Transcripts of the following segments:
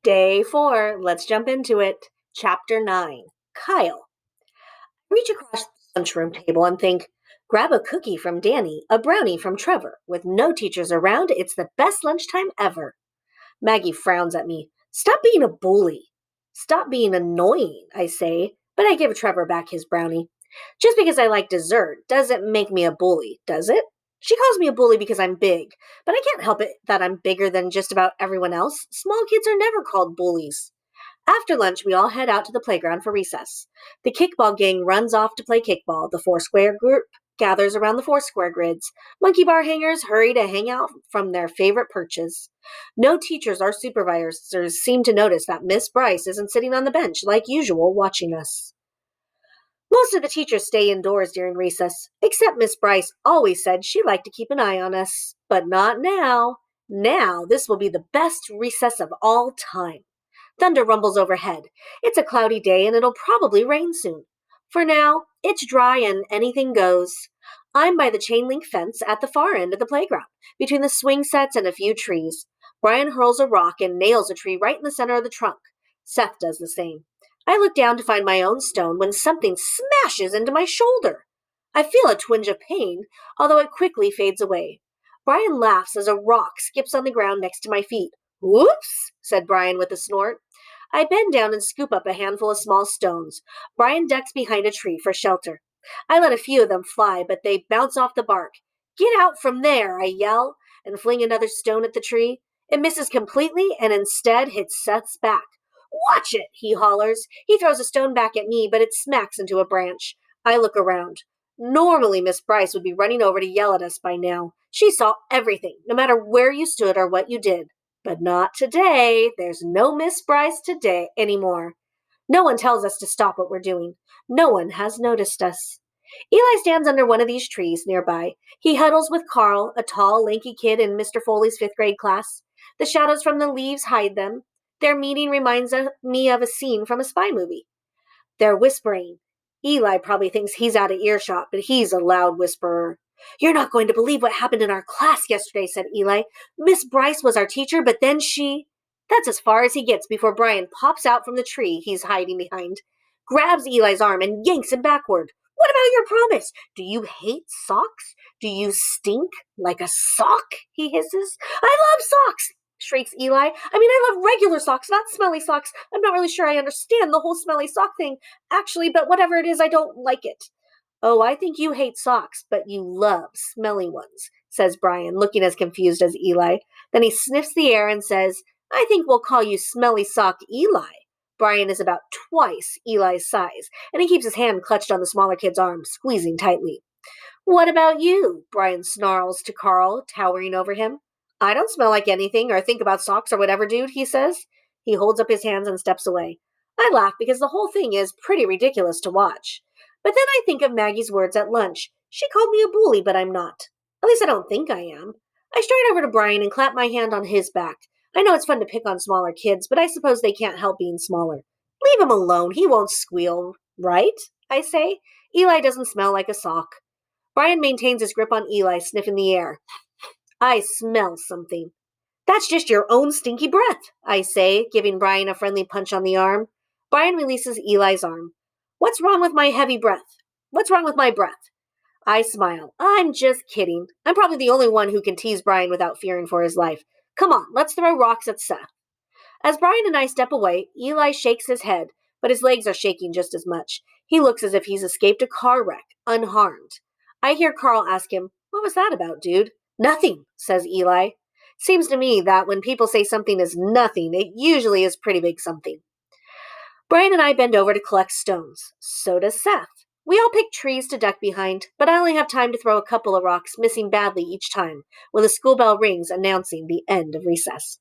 Day 4. Let's jump into it. Chapter 9. Kyle. Reach across the lunchroom table and think, grab a cookie from Danny, a brownie from Trevor. With no teachers around, it's the best lunchtime ever. Maggie frowns at me. Stop being a bully. Stop being annoying, I say, but I give Trevor back his brownie. Just because I like dessert doesn't make me a bully, does it? She calls me a bully because I'm big, but I can't help it that I'm bigger than just about everyone else. Small kids are never called bullies. After lunch, we all head out to the playground for recess. The kickball gang runs off to play kickball. The Foursquare group gathers around the Foursquare grids. Monkey bar hangers hurry to hang out from their favorite perches. No teachers or supervisors seem to notice that Miss Bryce isn't sitting on the bench like usual watching us. Most of the teachers stay indoors during recess, except Miss Bryce always said she liked to keep an eye on us. But not now. Now, this will be the best recess of all time. Thunder rumbles overhead. It's a cloudy day and it'll probably rain soon. For now, it's dry and anything goes. I'm by the chain link fence at the far end of the playground, between the swing sets and a few trees. Brian hurls a rock and nails a tree right in the center of the trunk. Seth does the same. I look down to find my own stone when something smashes into my shoulder. I feel a twinge of pain, although it quickly fades away. Brian laughs as a rock skips on the ground next to my feet. Whoops, said Brian with a snort. I bend down and scoop up a handful of small stones. Brian ducks behind a tree for shelter. I let a few of them fly, but they bounce off the bark. Get out from there, I yell, and fling another stone at the tree. It misses completely and instead hits Seth's back. Watch it, he hollers. He throws a stone back at me, but it smacks into a branch. I look around. Normally, Miss Bryce would be running over to yell at us by now. She saw everything, no matter where you stood or what you did. But not today. There's no Miss Bryce today anymore. No one tells us to stop what we're doing. No one has noticed us. Eli stands under one of these trees nearby. He huddles with Carl, a tall, lanky kid in Mr. Foley's fifth grade class. The shadows from the leaves hide them. Their meeting reminds me of a scene from a spy movie. They're whispering. Eli probably thinks he's out of earshot, but he's a loud whisperer. You're not going to believe what happened in our class yesterday, said Eli. Miss Bryce was our teacher, but then she... That's as far as he gets before Brian pops out from the tree he's hiding behind, grabs Eli's arm and yanks him backward. What about your promise? Do you hate socks? Do you stink like a sock? He hisses. I love socks, shrieks Eli. I love regular socks, not smelly socks. I'm not really sure I understand the whole smelly sock thing, actually, but whatever it is, I don't like it. Oh, I think you hate socks, but you love smelly ones, says Brian, looking as confused as Eli. Then he sniffs the air and says, I think we'll call you Smelly Sock Eli. Brian is about twice Eli's size, and he keeps his hand clutched on the smaller kid's arm, squeezing tightly. What about you? Brian snarls to Carl, towering over him. I don't smell like anything or think about socks or whatever, dude, he says. He holds up his hands and steps away. I laugh because the whole thing is pretty ridiculous to watch. But then I think of Maggie's words at lunch. She called me a bully, but I'm not. At least I don't think I am. I stride over to Brian and clap my hand on his back. I know it's fun to pick on smaller kids, but I suppose they can't help being smaller. Leave him alone. He won't squeal, right? I say. Eli doesn't smell like a sock. Brian maintains his grip on Eli, sniffing the air. I smell something. That's just your own stinky breath, I say, giving Brian a friendly punch on the arm. Brian releases Eli's arm. What's wrong with my heavy breath? What's wrong with my breath? I smile. I'm just kidding. I'm probably the only one who can tease Brian without fearing for his life. Come on, let's throw rocks at Seth. As Brian and I step away, Eli shakes his head, but his legs are shaking just as much. He looks as if he's escaped a car wreck, unharmed. I hear Carl ask him, What was that about, dude? Nothing, says Eli. Seems to me that when people say something is nothing, it usually is pretty big something. Brian and I bend over to collect stones. So does Seth. We all pick trees to duck behind, but I only have time to throw a couple of rocks, missing badly each time, when the school bell rings announcing the end of recess.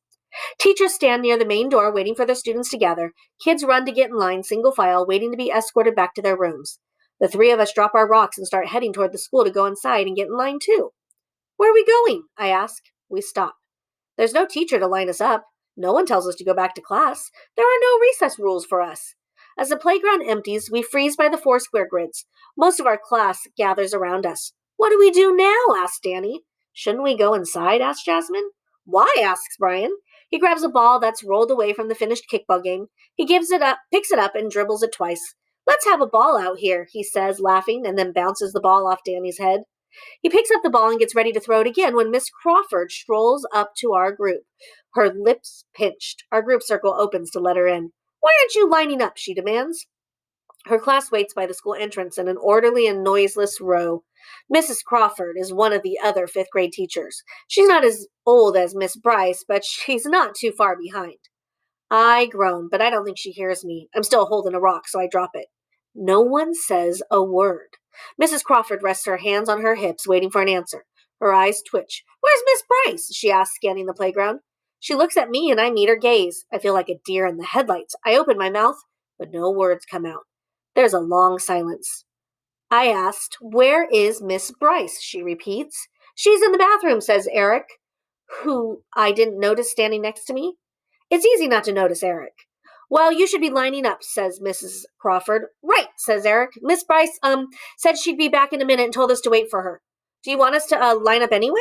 Teachers stand near the main door waiting for their students to gather. Kids run to get in line, single file, waiting to be escorted back to their rooms. The three of us drop our rocks and start heading toward the school to go inside and get in line too. Where are we going? I ask. We stop. There's no teacher to line us up. No one tells us to go back to class. There are no recess rules for us. As the playground empties, we freeze by the Foursquare grids. Most of our class gathers around us. What do we do now? Asks Danny. Shouldn't we go inside? Asks Jasmine. Why? Asks Brian. He grabs a ball that's rolled away from the finished kickball game. He picks it up, and dribbles it twice. Let's have a ball out here, he says, laughing, and then bounces the ball off Danny's head. He picks up the ball and gets ready to throw it again when Miss Crawford strolls up to our group. Her lips pinched. Our group circle opens to let her in. Why aren't you lining up? She demands. Her class waits by the school entrance in an orderly and noiseless row. Mrs. Crawford is one of the other fifth grade teachers. She's not as old as Miss Bryce, but she's not too far behind. I groan, but I don't think she hears me. I'm still holding a rock, so I drop it. No one says a word. Mrs. Crawford rests her hands on her hips, waiting for an answer. Her eyes twitch. Where's Miss Bryce? She asks, scanning the playground. She looks at me, and I meet her gaze. I feel like a deer in the headlights. I open my mouth, but no words come out. There's a long silence. I asked, Where is Miss Bryce? She repeats. She's in the bathroom, says Eric, who I didn't notice standing next to me. It's easy not to notice Eric. Well, you should be lining up, says Mrs. Crawford. Right, says Eric. Miss Bryce, said she'd be back in a minute and told us to wait for her. Do you want us to, line up anyway?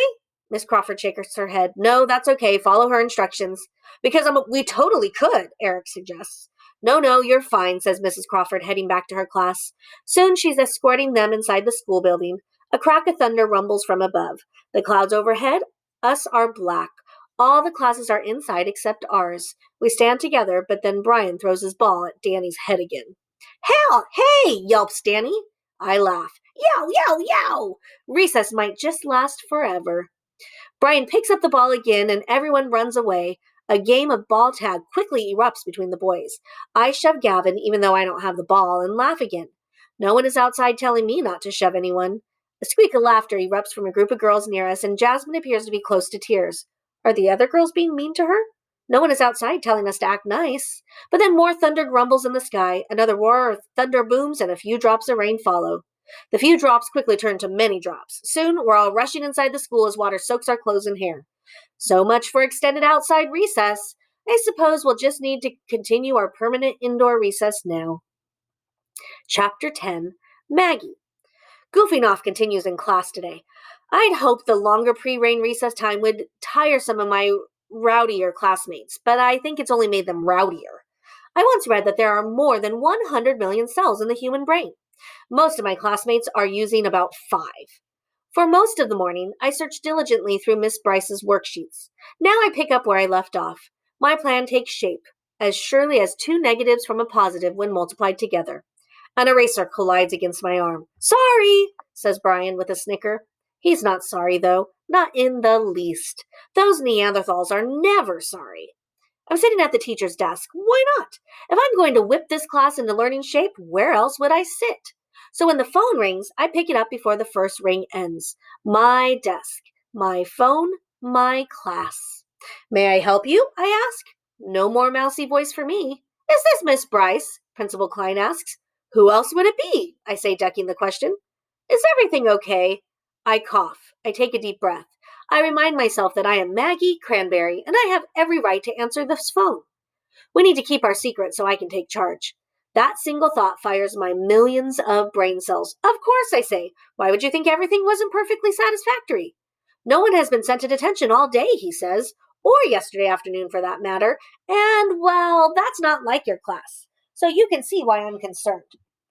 Miss Crawford shakes her head. No, that's okay. Follow her instructions. Because we totally could, Eric suggests. No, you're fine, says Mrs. Crawford, heading back to her class. Soon she's escorting them inside the school building. A crack of thunder rumbles from above. The clouds overhead us are black. All the classes are inside except ours. We stand together, but then Brian throws his ball at Danny's head again. Hell, hey, yelps Danny. I laugh. Yow, yow, yow. Recess might just last forever. Brian picks up the ball again, and everyone runs away. A game of ball tag quickly erupts between the boys. I shove Gavin, even though I don't have the ball, and laugh again. No one is outside telling me not to shove anyone. A squeak of laughter erupts from a group of girls near us, and Jasmine appears to be close to tears. Are the other girls being mean to her? No one is outside telling us to act nice. But then more thunder grumbles in the sky, another roar of thunder booms, and a few drops of rain follow. The few drops quickly turn to many drops. Soon, we're all rushing inside the school as water soaks our clothes and hair. So much for extended outside recess. I suppose we'll just need to continue our permanent indoor recess now. Chapter 10, Maggie. Goofing off continues in class today. I'd hoped the longer pre-rain recess time would tire some of my rowdier classmates, but I think it's only made them rowdier. I once read that there are more than 100 million cells in the human brain. Most of my classmates are using about 5. For most of the morning, I searched diligently through Miss Bryce's worksheets. Now I pick up where I left off. My plan takes shape, as surely as 2 negatives from a positive when multiplied together. An eraser collides against my arm. Sorry, says Brian with a snicker. He's not sorry, though. Not in the least. Those Neanderthals are never sorry. I'm sitting at the teacher's desk. Why not? If I'm going to whip this class into learning shape, where else would I sit? So when the phone rings, I pick it up before the first ring ends. My desk, my phone, my class. May I help you? I ask. No more mousy voice for me. Is this Miss Bryce? Principal Klein asks. Who else would it be? I say, ducking the question. Is everything okay? I cough. I take a deep breath. I remind myself that I am Maggie Cranberry, and I have every right to answer this phone. We need to keep our secret so I can take charge. That single thought fires my millions of brain cells. Of course, I say. Why would you think everything wasn't perfectly satisfactory? No one has been sent to detention all day, he says, or yesterday afternoon for that matter, and, well, that's not like your class. So you can see why I'm concerned.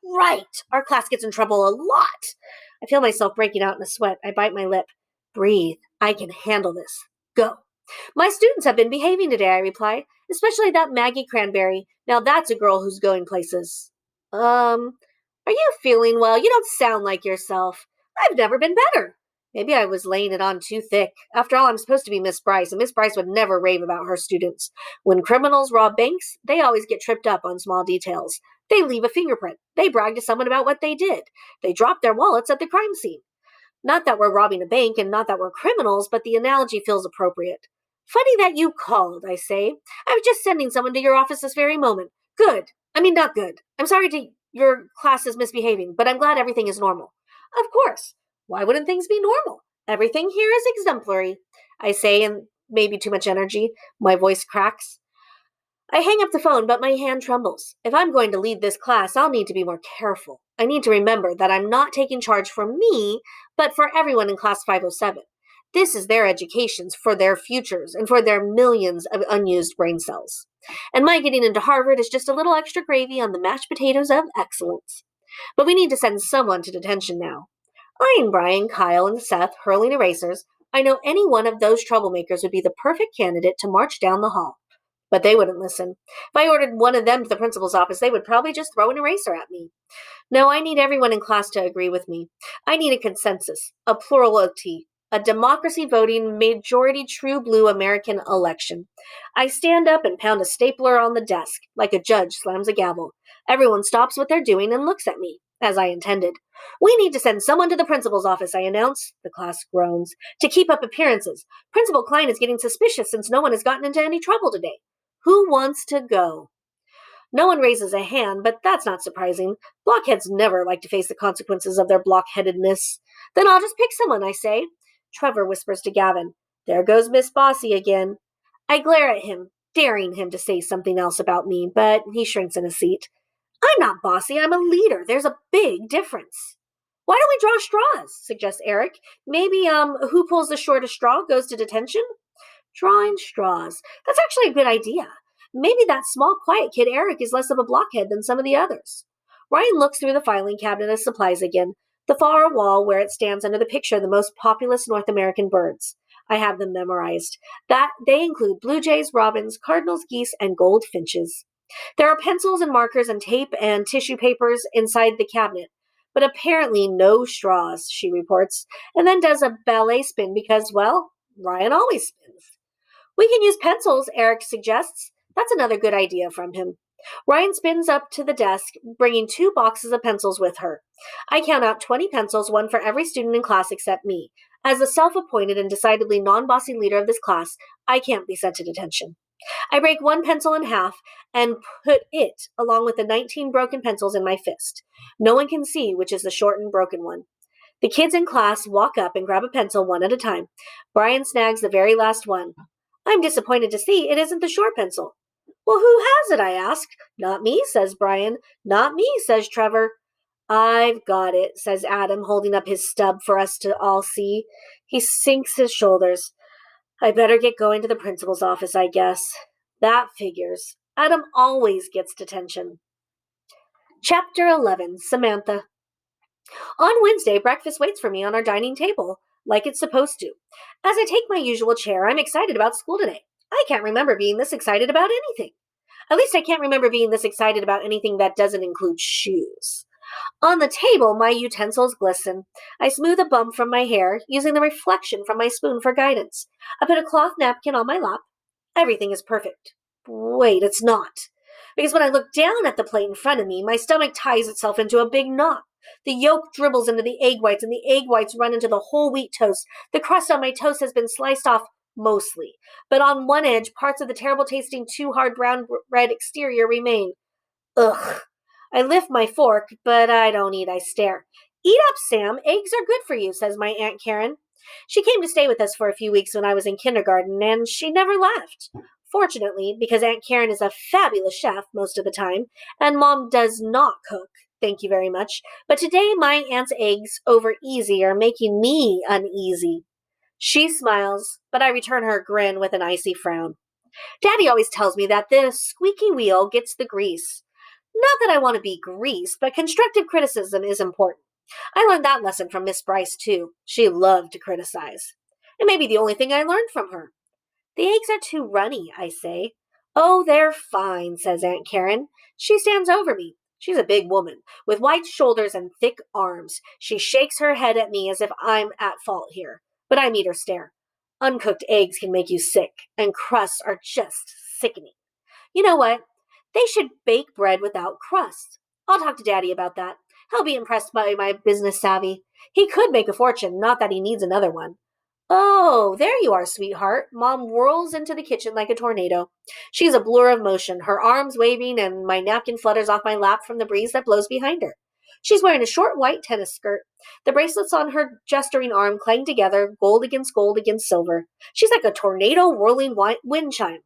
Right, our class gets in trouble a lot. I feel myself breaking out in a sweat. I bite my lip. Breathe. I can handle this. Go. My students have been behaving today, I reply, especially that Maggie Cranberry. Now that's a girl who's going places. Are you feeling well? You don't sound like yourself. I've never been better. Maybe I was laying it on too thick. After all, I'm supposed to be Miss Bryce, and Miss Bryce would never rave about her students. When criminals rob banks, they always get tripped up on small details. They leave a fingerprint. They brag to someone about what they did. They drop their wallets at the crime scene. Not that we're robbing a bank and not that we're criminals, but the analogy feels appropriate. Funny that you called, I say. I was just sending someone to your office this very moment. Good. I mean, not good. I'm sorry your class is misbehaving, but I'm glad everything is normal. Of course. Why wouldn't things be normal? Everything here is exemplary, I say in maybe too much energy. My voice cracks. I hang up the phone, but my hand trembles. If I'm going to lead this class, I'll need to be more careful. I need to remember that I'm not taking charge for me, but for everyone in class 507. This is their educations for their futures and for their millions of unused brain cells. And my getting into Harvard is just a little extra gravy on the mashed potatoes of excellence. But we need to send someone to detention now. Eyeing Brian, Kyle, and Seth hurling erasers, I know any one of those troublemakers would be the perfect candidate to march down the hall. But they wouldn't listen. If I ordered one of them to the principal's office, they would probably just throw an eraser at me. No, I need everyone in class to agree with me. I need a consensus, a plurality, a democracy voting, majority true blue American election. I stand up and pound a stapler on the desk, like a judge slams a gavel. Everyone stops what they're doing and looks at me, as I intended. We need to send someone to the principal's office, I announce. The class groans. To keep up appearances. Principal Klein is getting suspicious since no one has gotten into any trouble today. Who wants to go? No one raises a hand, but that's not surprising. Blockheads never like to face the consequences of their blockheadedness. Then I'll just pick someone, I say. Trevor whispers to Gavin. There goes Miss Bossy again. I glare at him, daring him to say something else about me, but he shrinks in his seat. I'm not bossy, I'm a leader. There's a big difference. Why don't we draw straws? Suggests Eric. Maybe, who pulls the shortest straw goes to detention? Drawing straws. That's actually a good idea. Maybe that small, quiet kid Eric is less of a blockhead than some of the others. Ryan looks through the filing cabinet of supplies again, the far wall where it stands under the picture of the most populous North American birds. I have them memorized. That they include blue jays, robins, cardinals, geese, and goldfinches. There are pencils and markers and tape and tissue papers inside the cabinet, but apparently no straws, she reports, and then does a ballet spin because, well, Ryan always spins. We can use pencils, Eric suggests. That's another good idea from him. Ryan spins up to the desk, bringing 2 boxes of pencils with her. I count out 20 pencils, one for every student in class except me. As the self-appointed and decidedly non-bossy leader of this class, I can't be sent to detention. I break one pencil in half and put it, along with the 19 broken pencils, in my fist. No one can see which is the shortened broken one. The kids in class walk up and grab a pencil one at a time. Brian snags the very last one. I'm disappointed to see it isn't the short pencil. Well, who has it? I ask. Not me, says Brian. Not me, says Trevor. I've got it, says Adam, holding up his stub for us to all see. He sinks his shoulders. I better get going to the principal's office, I guess. That figures. Adam always gets detention. Chapter 11, Samantha. On Wednesday, breakfast waits for me on our dining table, like it's supposed to. As I take my usual chair, I'm excited about school today. I can't remember being this excited about anything. At least I can't remember being this excited about anything that doesn't include shoes. On the table, my utensils glisten. I smooth a bump from my hair, using the reflection from my spoon for guidance. I put a cloth napkin on my lap. Everything is perfect. Wait, it's not. Because when I look down at the plate in front of me, my stomach ties itself into a big knot. The yolk dribbles into the egg whites, and the egg whites run into the whole wheat toast. The crust on my toast has been sliced off mostly, but on one edge, parts of the terrible tasting too hard brown bread exterior remain. Ugh. I lift my fork, but I don't eat, I stare. Eat up, Sam. Eggs are good for you, says my Aunt Karen. She came to stay with us for a few weeks when I was in kindergarten, and she never left. Fortunately, because Aunt Karen is a fabulous chef most of the time, and Mom does not cook, thank you very much, but today my aunt's eggs over easy are making me uneasy. She smiles, but I return her grin with an icy frown. Daddy always tells me that the squeaky wheel gets the grease. Not that I want to be greased, but constructive criticism is important. I learned that lesson from Miss Bryce, too. She loved to criticize. It may be the only thing I learned from her. The eggs are too runny, I say. Oh, they're fine, says Aunt Karen. She stands over me. She's a big woman, with wide shoulders and thick arms. She shakes her head at me as if I'm at fault here, but I meet her stare. Uncooked eggs can make you sick, and crusts are just sickening. You know what? They should bake bread without crust. I'll talk to Daddy about that. He'll be impressed by my business savvy. He could make a fortune, not that he needs another one. Oh, there you are, sweetheart. Mom whirls into the kitchen like a tornado. She's a blur of motion, her arms waving, and my napkin flutters off my lap from the breeze that blows behind her. She's wearing a short white tennis skirt. The bracelets on her gesturing arm clang together, gold against silver. She's like a tornado whirling wind chime.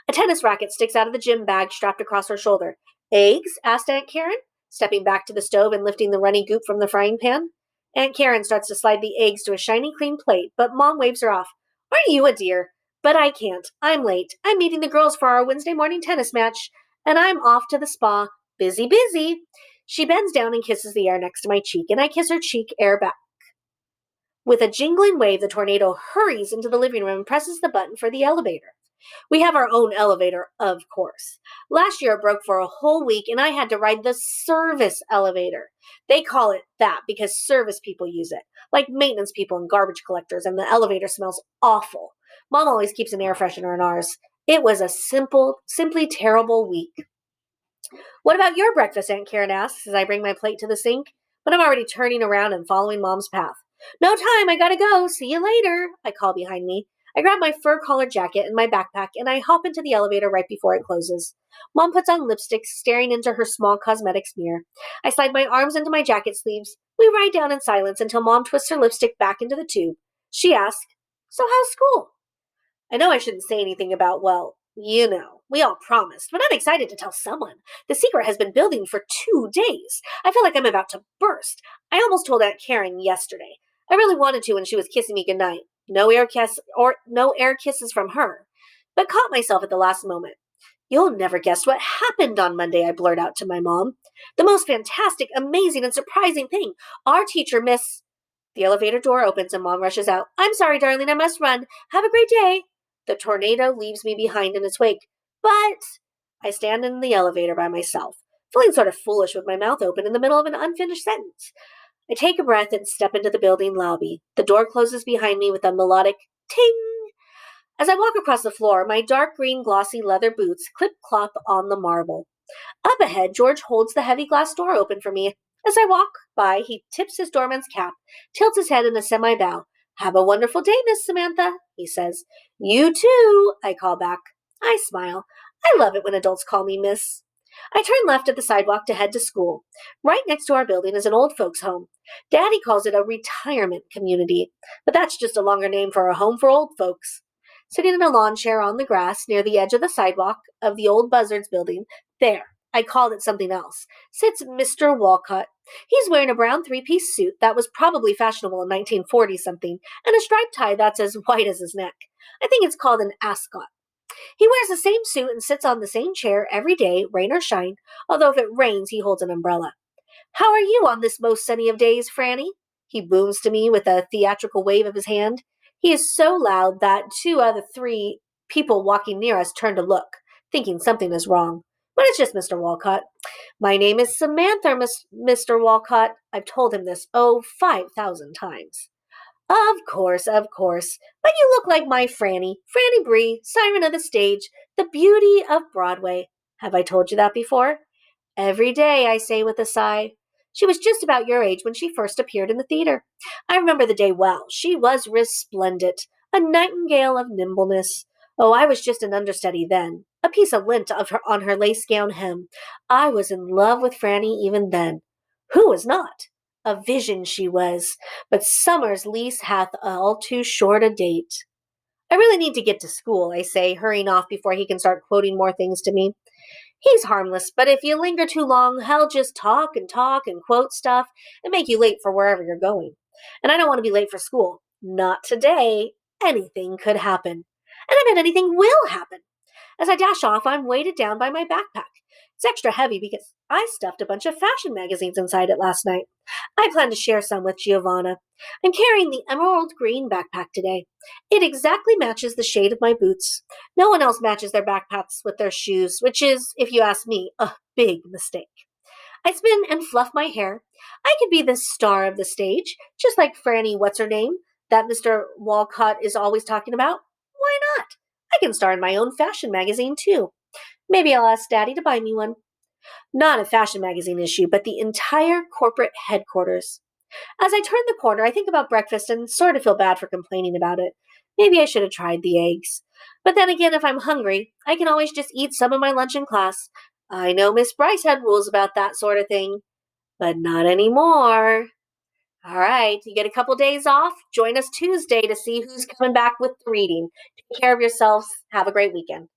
A tennis racket sticks out of the gym bag strapped across her shoulder. Eggs? Asked Aunt Karen, stepping back to the stove and lifting the runny goop from the frying pan. Aunt Karen starts to slide the eggs to a shiny clean plate, but Mom waves her off. Aren't you a dear? But I can't. I'm late. I'm meeting the girls for our Wednesday morning tennis match, and I'm off to the spa. Busy, busy. She bends down and kisses the air next to my cheek, and I kiss her cheek air back. With a jingling wave, the tornado hurries into the living room and presses the button for the elevator. We have our own elevator, of course. Last year it broke for a whole week and I had to ride the service elevator. They call it that because service people use it, like maintenance people and garbage collectors, and the elevator smells awful. Mom always keeps an air freshener in ours. It was a simply terrible week. What about your breakfast? Aunt Karen asks as I bring my plate to the sink, but I'm already turning around and following Mom's path. No time, I gotta go. See you later, I call behind me. I grab my fur collared jacket and my backpack and I hop into the elevator right before it closes. Mom puts on lipstick, staring into her small cosmetics mirror. I slide my arms into my jacket sleeves. We ride down in silence until Mom twists her lipstick back into the tube. She asks, So how's school? I know I shouldn't say anything about, we all promised, but I'm excited to tell someone. The secret has been building for 2 days. I feel like I'm about to burst. I almost told Aunt Karen yesterday. I really wanted to when she was kissing me goodnight. No air kisses from her. But caught myself at the last moment. You'll never guess what happened on Monday, I blurt out to my mom. The most fantastic, amazing, and surprising thing. Our teacher, Miss... The elevator door opens and Mom rushes out. I'm sorry, darling, I must run. Have a great day. The tornado leaves me behind in its wake. But I stand in the elevator by myself, feeling sort of foolish with my mouth open in the middle of an unfinished sentence. I take a breath and step into the building lobby. The door closes behind me with a melodic ting. As I walk across the floor, my dark green glossy leather boots clip-clop on the marble. Up ahead, George holds the heavy glass door open for me. As I walk by, he tips his doorman's cap, tilts his head in a semi-bow. Have a wonderful day, Miss Samantha, he says. You too, I call back. I smile. I love it when adults call me Miss. I turn left at the sidewalk to head to school. Right next to our building is an old folks' home. Daddy calls it a retirement community, but that's just a longer name for a home for old folks. Sitting in a lawn chair on the grass near the edge of the sidewalk of the old Buzzards building, there, I called it something else, sits Mr. Walcott. He's wearing a brown three-piece suit that was probably fashionable in 1940-something, and a striped tie that's as white as his neck. I think it's called an ascot. He wears the same suit and sits on the same chair every day, rain or shine, although if it rains, he holds an umbrella. How are you on this most sunny of days, Franny? He booms to me with a theatrical wave of his hand. He is so loud that 2 out of 3 people walking near us turn to look, thinking something is wrong. But it's just Mr. Walcott. My name is Samantha, Mr. Walcott. I've told him this, 5,000 times. Of course, of course. But you look like my Franny Bree, siren of the stage, the beauty of Broadway. Have I told you that before? Every day, I say with a sigh. She was just about your age when she first appeared in the theater. I remember the day well. She was resplendent, a nightingale of nimbleness. Oh, I was just an understudy then, a piece of lint of her on her lace gown hem. I was in love with Franny even then. Who was not? A vision she was, but summer's lease hath all too short a date. I really need to get to school, I say, hurrying off before he can start quoting more things to me. He's harmless, but if you linger too long, he'll just talk and quote stuff and make you late for wherever you're going. And I don't want to be late for school. Not today. Anything could happen. And I bet anything will happen. As I dash off, I'm weighted down by my backpack. It's extra heavy because I stuffed a bunch of fashion magazines inside it last night. I plan to share some with Giovanna. I'm carrying the emerald green backpack today. It exactly matches the shade of my boots. No one else matches their backpacks with their shoes, which is, if you ask me, a big mistake. I spin and fluff my hair. I could be the star of the stage, just like Franny What's-Her-Name, that Mr. Walcott is always talking about. Why not? I can star in my own fashion magazine, too. Maybe I'll ask Daddy to buy me one. Not a fashion magazine issue, but the entire corporate headquarters. As I turn the corner, I think about breakfast and sort of feel bad for complaining about it. Maybe I should have tried the eggs. But then again, if I'm hungry, I can always just eat some of my lunch in class. I know Miss Bryce had rules about that sort of thing, but not anymore. All right, you get a couple days off. Join us Tuesday to see who's coming back with the reading. Take care of yourselves. Have a great weekend.